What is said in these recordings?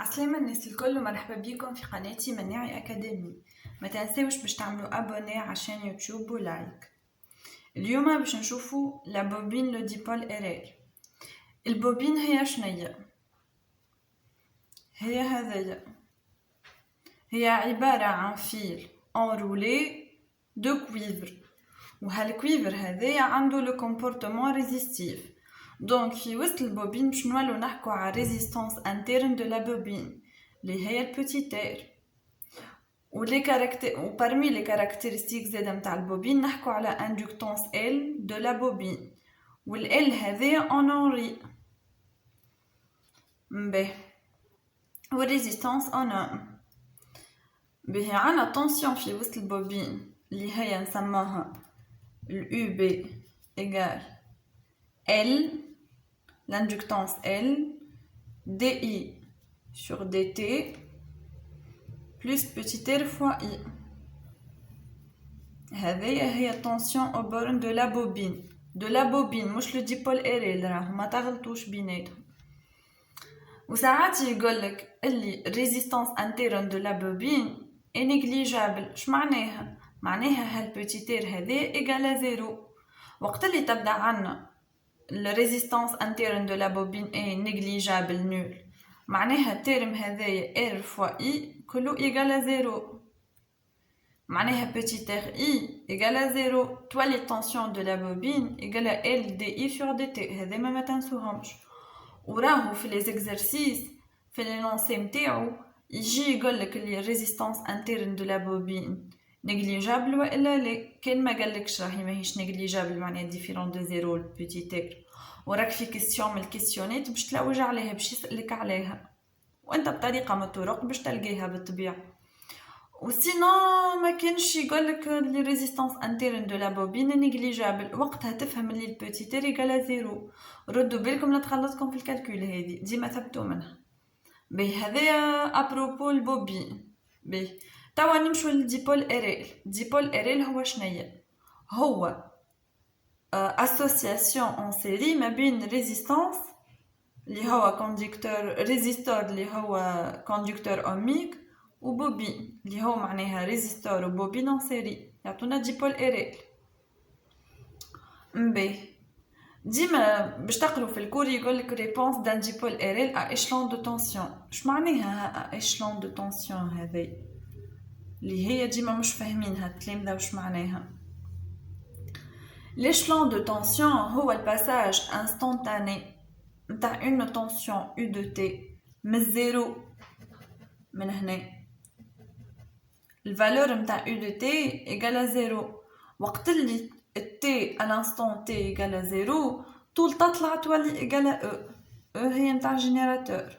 عسلامة الناس الكل ومرحبا بيكم في قناتي مناعي أكاديمي. ما تنساوش باش تعملوا أبوني عشان يوتيوب ولايك. اليوم باش نشوفوا لابوبين لو ديبول إيريل. البوبين هي شنية؟ هي هذايا، هي عبارة عن فيل انرولي دو كويفر، وهالكويفر هذايا عنده لو كومبورتمون ريزيستيف. دونك في وسط البوبين باش نولو نحكو على ريزيستانس انترن دو لا بوبين اللي هي البوتيتير، و parmi les caractéristiques زادا متاع البوبين نحكو على اندكتونس L de la bobine، وال L هذايا en henry باهي، والريزيستانس en ohm باهي. عنا طونسيون في وسط البوبين اللي هي نسموها UB égale L l'inductance L DI sur DT plus petit r fois I. هذه التنسيون au borne de la bobine مش le dipôle إيريل، راهو ما تغلطوش بيناتهم. وساعات يقولك اللي ريزيستانس انترن دو لا بوبين اي نيجليجابل. اش معناها؟ معناها هالبوتيتير هذا ايغال زيرو. وقت اللي تبدا عنا الريزيستانس انترن دو لا بوبين اي نيجليجابل نول، معناها التيرم هذايا ار فوا اي كله ايغال زيرو، معناها بوتيتير اي ايغال زيرو تولي التنسيون دو لا بوبين ايغال ال دي اي سور دي تي. هذا ما تنسوهمش. وراهو في لي زيكزرسيس في لي لونسي نتاعو يجي يقولك لي ريزيستانس انترن دو لا بوبين نيجليجابل والا لا. كان ما قالكش راهي ماهيش نيجليجابل معناها ديفيرون دو زيرو البوتيتير، وراك في كيسيون من الكيسيونات باش تلوج عليها باش يسألك عليها، وانت بطريقه من الطرق باش تلقيها بالطبيعه. وسينو ما كانش يقولك لي ريزيستانس انترن دو لا بوبين نيجليجابل، وقتها تفهم اللي البوتيتير ايغال زيرو. ردوا بالكم لا تغلطكم في الكالكول، هذه ديما ثبتوا منها. باهي هذايا ابروبو البوبين. باهي توا نمشوا للديبول إيريل. ديبول إيريل هو شنية؟ هو اسوسياسيون ان سيري ما بين ريزيستانس اللي هو كوندكتور ريزيستور اللي هو كوندكتور اوميك وبوبين اللي هو معناها ريزيستور وبوبين ان سيري، يعطونا ديبول إيريل. باهي ديما باش تقروا في الكور يقولك ريبونس دان ديبول إيريل ا إشلون دو تونسيون. اش معناها ا إشلون دو تونسيون هذي اللي هي ديما مش فاهمينها التلامذة واش معناها؟ l'échelon de tension هو الباساج انستانتاني نتاع اون تونسيون U de T من الزيرو من هنا. الفالور نتاع U de T égale زيرو. وقت اللي T à l'instant T égale زيرو طول تطلع تولي égale E هي نتاع جينيراتور.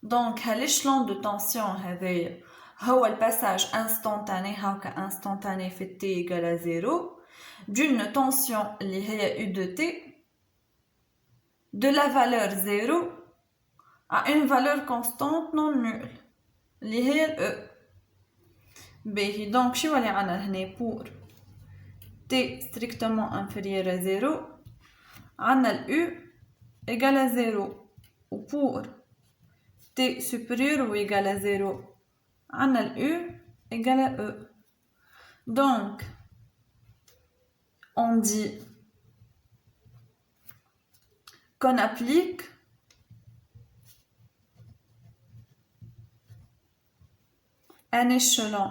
دونك هالإشلون دو تونسيون هذايا هو الباساج انستانتاني هاكا انستانتاني في T égale زيرو d'une tension اللي هي U de T de la valeur 0 à une valeur constante non nulle اللي هي ال E. باهي دونك شو اللي عنا هنا pour T strictement inférieur à 0 عنا ال U égale à 0 و pour T supérieur ou égal à 0 عنا ال U égale à E. Donc on dit qu'on applique un échelon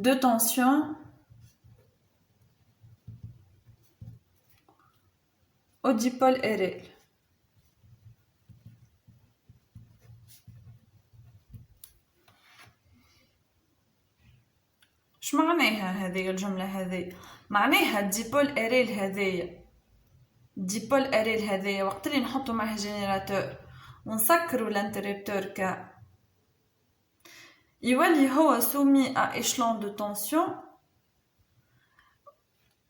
de tension au dipôle إيريل. اش معناها هذه الجملة هذه؟ معناها الديبول إيريل هذايا، الديبول إيريل هذايا وقت اللي نحطو معاه جينيراتور ونسكرو الانتربتور ك يولي هو سومي ا إشلون دو تونسيون.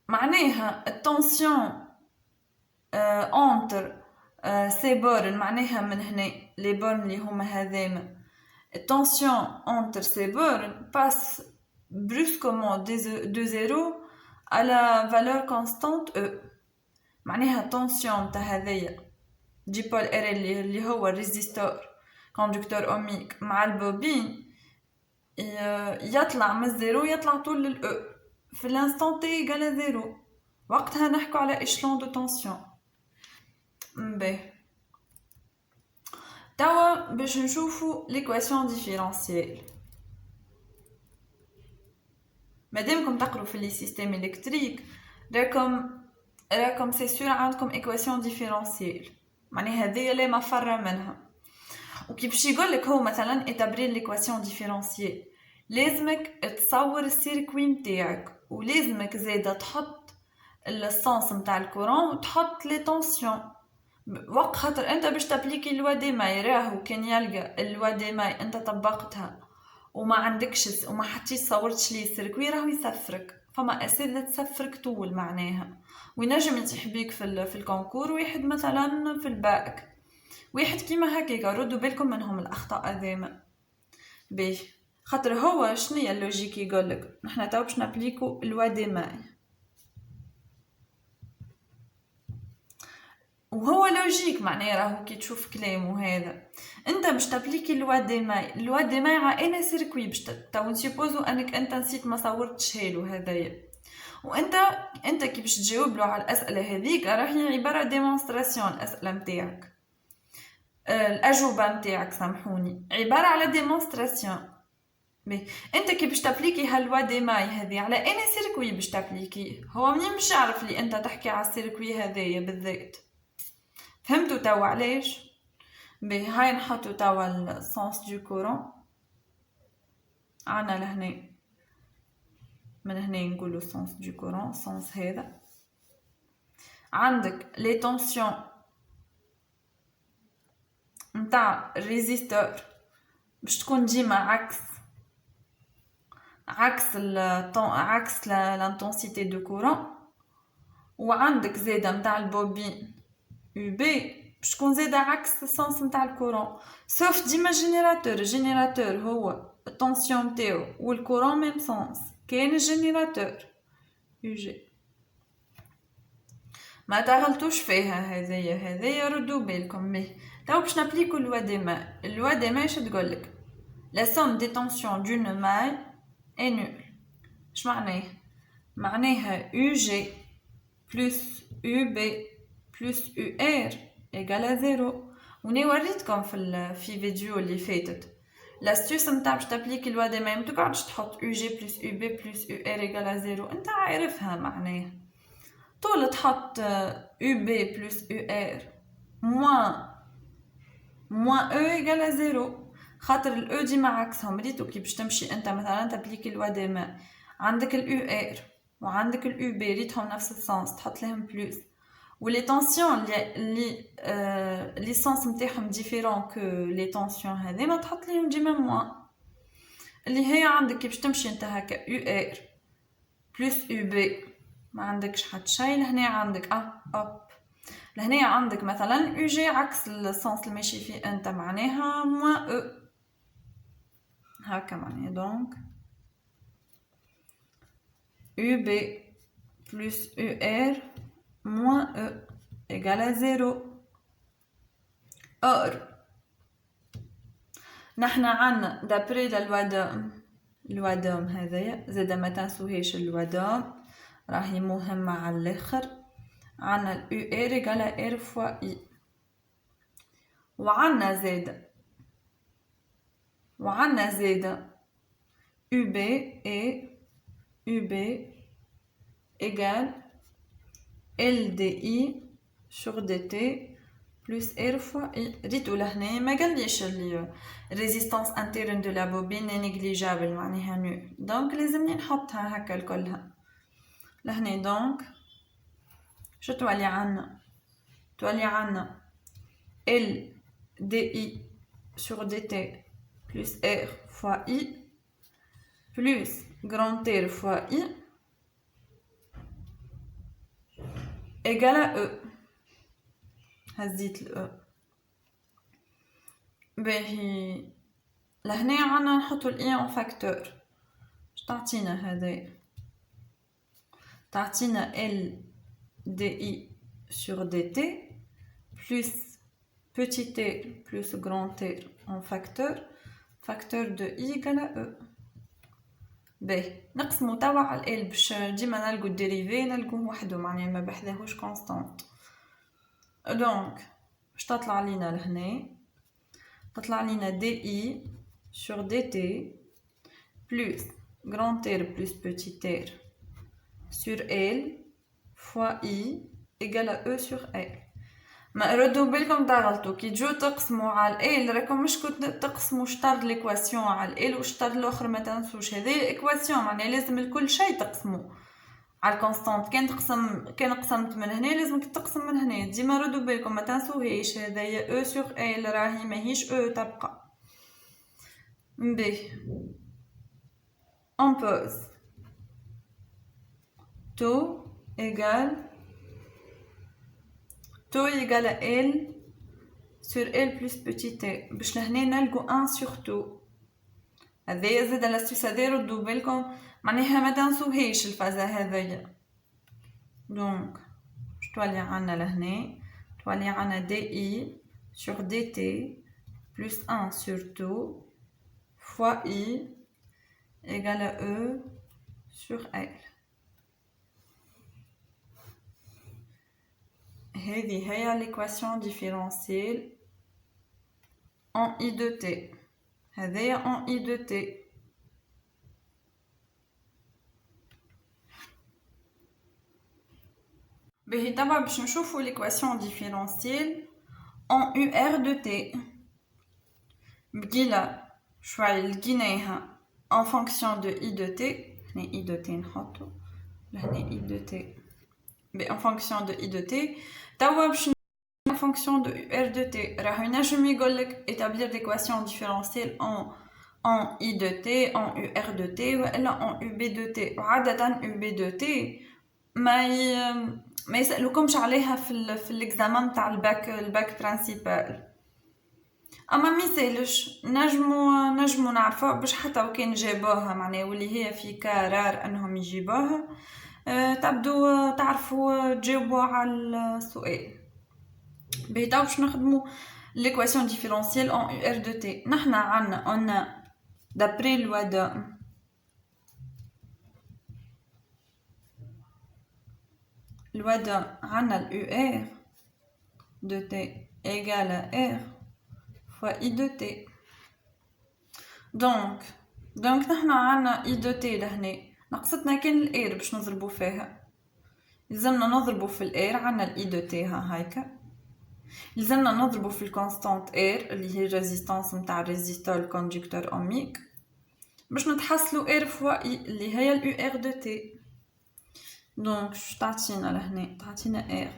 معناها التونسيون انتر سي بورن، معناها من هنا لي بورن اللي هما هذاما التونسيون انتر سي بورن باس brusquement de 0 à la valeur constante E. معناها التنسيون تاع هذايا ديبول ار اللي هو الريزيستور كوندكتور اوميك مع البوبين يطلع من الزيرو يطلع طول الاو في الانستون تي ايغال زيرو. وقتها نحكو على اشلون دو تنسيون. باهي توا باش نشوفو ليكواسيون ديفيرونسييل. مادامكم تقروا في لي سيستيم الكتريك راكم سي سور عندكم ايكواسيون ديفيرونسييل، معناها هذيا لا مفر منها. وكي باش يقولك هو مثلا اتابري ليكواسيون ديفيرونسييل لازمك تصور السيركوي نتاعك، ولازمك زاده تحط السونس نتاع الكورون وتحط لي طونسيون. وقت خاطر انت باش تابليكي لوا دي ماي راهو كان يلقى اللوا دي ماي انت طبقتها وما عندكش وما حطيتش صورتش لي السيركوي راهو يسفرك، فما اسئله تسفرك طول معناها. وينجم يتيح بيك في الكونكور واحد مثلا في الباك واحد كيما هكاك. ردوا بالكم منهم الاخطاء هذيما. باهي خاطر هو شنيا اللوجيك يقولك نحنا تو باش نابليكو لوا دي ماي، وهو لوجيك معناه راهو كي تشوف كلامه هذا انت باش تابليكي لوا دي ماي عائله سيركوي باش تو نسيبوزو انك انت نسيت ما صورتش هالو هذايا. وانت كي باش تجاوب له على الاسئله هذيك راهي عباره ديمونستراسيون. الاسئله نتاعك الاجوبه نتاعك سامحوني عباره على ديمونستراسيون. انت كي باش تابليكي هالوا دي ماي هذه على اي سيركوي باش تابليكي، هو منين باش يعرف لي انت تحكي على السيركوي هذايا بالذات؟ فهمتوا توا علاش؟ هاي نحطو توا السونس دو كورون عنا لهنا، من هنا نقولو سونس دو كورون سونس هذا. عندك لي طونسيون نتاع الريزيستور باش تكون ديما عكس لانتونسيتي دو كورون. وعندك زاده نتاع البوبين يو بي باش تكون زاده عكس السونس نتاع الكورون. سوف ديما الجينيراتور هو التونسيون تاعو والكورون ميم سونس. كاين الجينيراتور يو جي ما تغلطوش فيها هذايا ردوا بالكم. تو باش نابليكو لوا دي ماي اش تقولك لا سوم دي طونسيون دون ماي اي نول. اش معناها يو جي بلس يو بي بلس يو ار ايغال زيرو. وني وريتكم في فيديو اللي فاتت لاستيوس نتاع باش تابليكي لوا دي ماي متقعدش تحط يو جي بلس يو بي بلس يو ار ايغال زيرو، انت عارفها معناها طول تحط يو بي بلس يو ار موان او ايغال زيرو. خاطر الاو ديما عكسهم. ريتو كي باش تمشي انت مثلا تابليكي لوا دي ماي عندك اليو ار وعندك اليو بي ريتهم نفس السونس تحط لهم بلس. ولي طونسيون لي سونس نتاعهم ديفيرون كو لي طونسيون هذي ما تحط لهم ديما موان. اللي هي عندك كي باش تمشي انت هكا يو ار بلس يو بي ما عندكش حتى شيء. لهنا عندك لهنا عندك مثلا يو جي عكس السونس اللي ماشي فيه انت معناها موان او هكا معناها. دونك يو بي بلس يو ار moins E égale à 0. Or نحنا عنا دابري لوا دوم هذايا زادا ما تنسوهاش اللوا دوم راهي مهمة على الاخر. عنا ال U R égale à R fois I. وعنا زادا UB et UB égale LDI sur DT plus R fois I. ريتو لهنا ما قاليش اللي ريزيستانس انترن دو لا بوبين نيجليجابل معناها نو. دونك لازمني نحطها هكا الكلها لهنا. دونك شو تولي عنا LDI sur DT plus R fois I plus grand R fois I égale à E. هزيت ال E. باهي لهنا عنا نحطو ال I en facteur. تعطينا هذا تعطينا L dI sur dt plus petit t plus grand t en facteur de I égale à E. باهي نقسمو توا على ال باش ديما نلقو الديريفي نلقوه وحده معناها ما بحذاهوش كونستانت. دونك باش تطلع لينا لهنا تطلع لينا دي اي sur dt plus grand R plus petit r sur L fois I égale à E sur L. ما ردوا بالكم تغلطوا كي تجو تقسموا على ال راكم مش كنت تقسموا شطر ليكواسيون على ال وشطر الاخر ما تنسوش هذه الايكواسيون معناها لازم الكل شيء تقسموا على الكونستانت. كان قسمت من هنا لازمك تقسم من هنا ديما ردوا بالكم ما تنسوهاش هذايا او سور ال راهي ماهيش او تبقى ب on pose taux égale à L sur L plus petit t باش لهنا نلقو 1 sur 2 هذايا زاد الاسيس هذا ردوا بالكم معناها ما تنسوهاش الفازة هذايا. دونك باش تولي عنا لهنا تولي عنا دي اي sur dt plus 1 sur 2 fois I égale à E sur L. هذه هي l'équation différentielle en I de t. هذايا en I de t. باهي دابا باش نشوفو l'équation différentielle en UR de t. بقيلا شوي لقيناها en fonction de I de t. هنا I de t نحطو لهنا I de t. en fonction de I de t توا باش en fonction de UR de t راهو ينجم يقولك établir l'équation différentielle en I de t en UR de t ولا en UB de t. وعادة UB de t ما يسألوكمش عليها في الاكزامان تاع الباك برينسيبال. اما ما يسالش نجمو نعرفوها باش حتى وكان جابوها معناها واللي هي في قرار انهم يجيبوها تبدو تعرفوا تجاوبوا على السؤال. باهي تو باش نخدموا l'équation différentielle en UR de t. نحنا عندنا d'après loi عندنا ال UR de t égale à R fois I de t. donc نحنا عندنا I de t لهنا نقصتنا كان الار باش نضربو فيها لازمنا نضربو في الار عندنا الاي دو تي ها هيك لازمنا نضربو في الكونستانت ار اللي هي الريزيستانس نتاع الريزيستور الكوندكتور اوميك باش نتحصلو ار فوا اي اللي هي اليو ار دو تي. دونك شو تعطينا لهنا تعطينا ار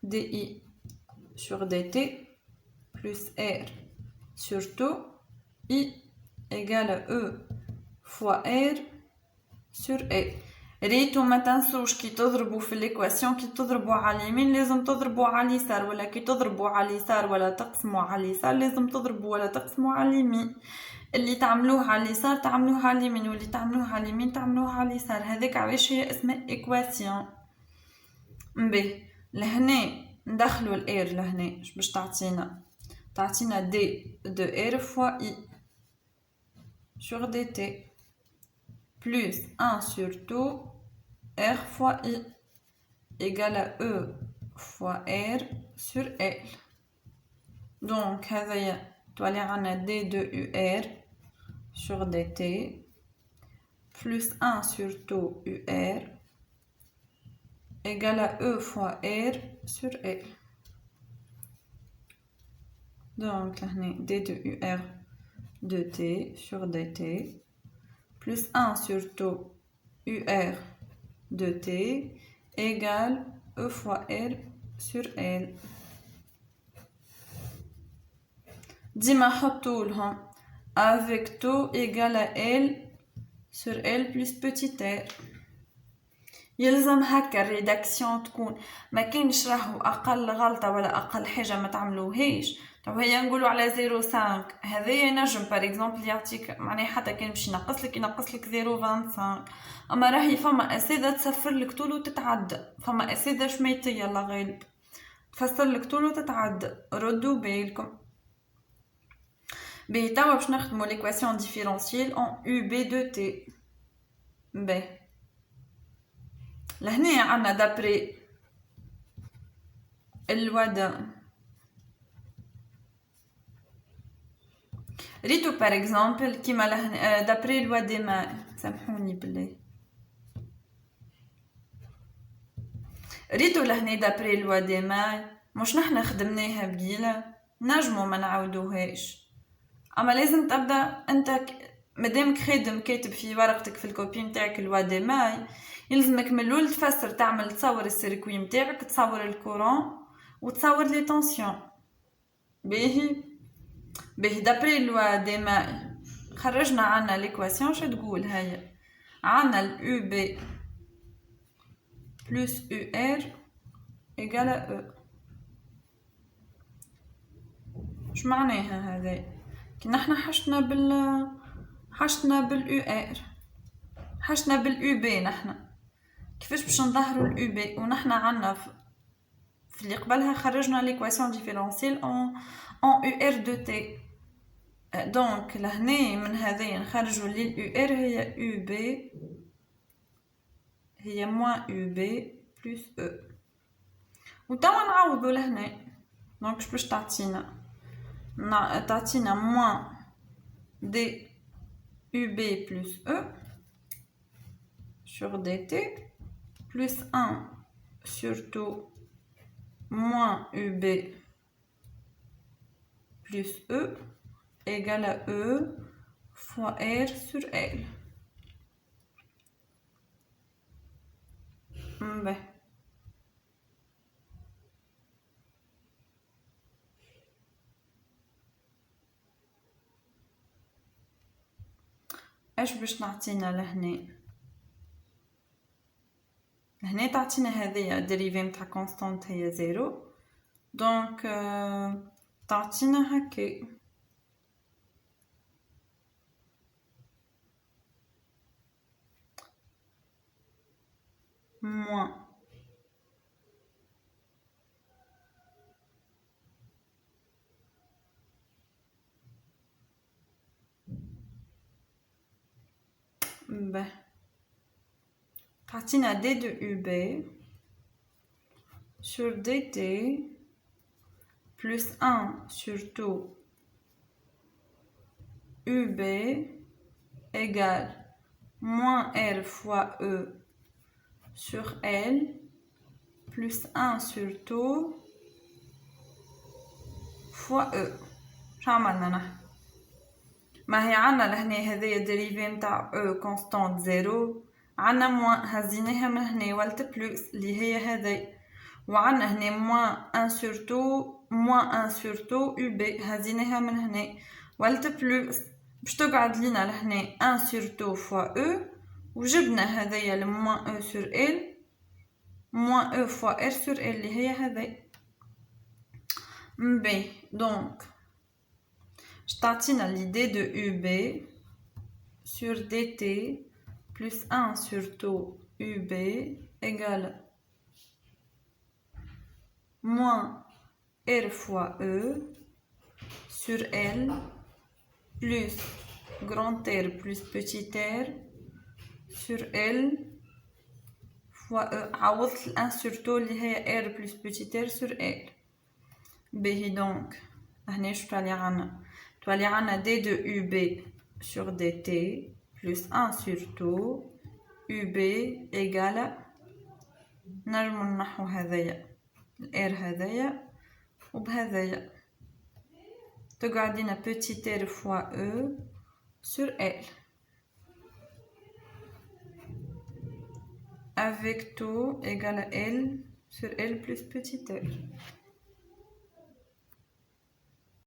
دي اي sur dt plus r sur 2 I égale à E fois R sur A. ريتو ما تنسوش كي تضربوا في الايكواسيون كي تضربوا على اليمين لازم تضربوا على اليسار ولا كي تضربوا على اليسار ولا تقسموا على اليسار لازم تضربوا ولا تقسموا على اليمين. اللي تعملوه على اليسار تعملوه على اليمين واللي تعملوه على اليمين تعملوه على اليسار. هذاك علاش هي اسمها ايكواسيون. باهي لهنا ندخلوا الار لهنا باش تعطينا دي دو ار فوا اي sur dt plus 1 sur 2 R fois I égale à E fois R sur L. donc هذايا تولي عنا D de UR sur dt plus 1 sur 2 UR égale à E fois R sur L. donc لهنا D de UR de t sur dt plus 1 sur 2 UR de t égale E fois R sur L. ديما حطوا لهم avec taux égale à L sur L plus petit r. يلزم هكا الريداكسيون تكون ما كانش راهو اقل غلطه ولا اقل حاجه ما تعملوهاش تو هي نقولوا على 0.5 هذايا ينجم باغ اكزومبل يعطيك معناها حتى كان باش ينقص لك 0.25 اما راهي فما اساتذه تسفر لك طول وتتعدى فما اساتذه شميتيه الله غالب تفسر لك طول وتتعدى ردوا بالكم باهي توا باش نخدمو ليكواسيون ديفيرونسييل اون يو بي دو تي باهي لهنا عندنا دابري الوضع ريتو باغ اكزومبل كيما لهنا دابري لوا دي مان سامحوني بالله ريتو لهنا دابري لوا دي مان مش نحنا خدمناها بقيله نجمو ما نعاودوهاش اما لازم تبدا انت مادامك خادم كاتب في ورقتك في الكوبي نتاعك لوا دي ماي يلزمك من الاول تفسر تصور السيركوي نتاعك تصور الكورون وتصور لي طونسيون باهي دابري لوا دي ماي خرجنا عنا ليكواسيون شو تقول هيا عنا اليو بي بلس يو ار ايكال او اش معناها هذا كي نحنا حشنا باليو ار حشنا باليو بي نحنا كيفاش باش نظهروا اليو بي ونحنا عنا في اللي قبلها خرجنا ليكواسيون ديفيرونسيل اون يو ار دو تي دونك لهنا من هذايا نخرجوا لي اليو ار هي يو بي هي موان يو بي بلس او وتوا نعوضوا لهنا دونك باش تعطينا moins d UB plus E sur dt plus 1 sur tout moins UB plus E égale à E fois R sur L. اش باش نعطينا لهنا تعطينا هذيا ديريفي نتاع كونستانت هي 0 دونك تعطينا هكا موان تعطينا d de UB sur dt plus 1 sur tout UB égale moins R fois E sur L plus 1 sur tout fois E. شو عملنا نحن؟ ما هي عنا لهنا هذايا ديريفي نتاع او كونستانت 0 عنا موان هزيناها من هنا ولت بلس اللي هي هذايا وعنا هنا موان 1 سور تو موان 1 سور تو يو بي هزيناها من هنا ولت بلس باش تقعد لينا لهنا 1 سور تو فوا او وجبنا هذايا الموان او سور ال موان او فوا ار سور ال اللي هي هذايا بي دونك تعطينا l'idée de UB sur dt plus 1 sur tout UB égale moins R fois E sur L plus grand R plus petit r sur L fois E عوضت 1 sur tout اللي هي R plus petit r sur L باهي دونك هنا شو طالع عنا تولي عنا d de UB sur dt plus 1 sur tout UB égale نجمو نحو هذايا الار هذايا وبهذايا تقعدينا petit r fois E sur L avec tout égale L sur L plus petit r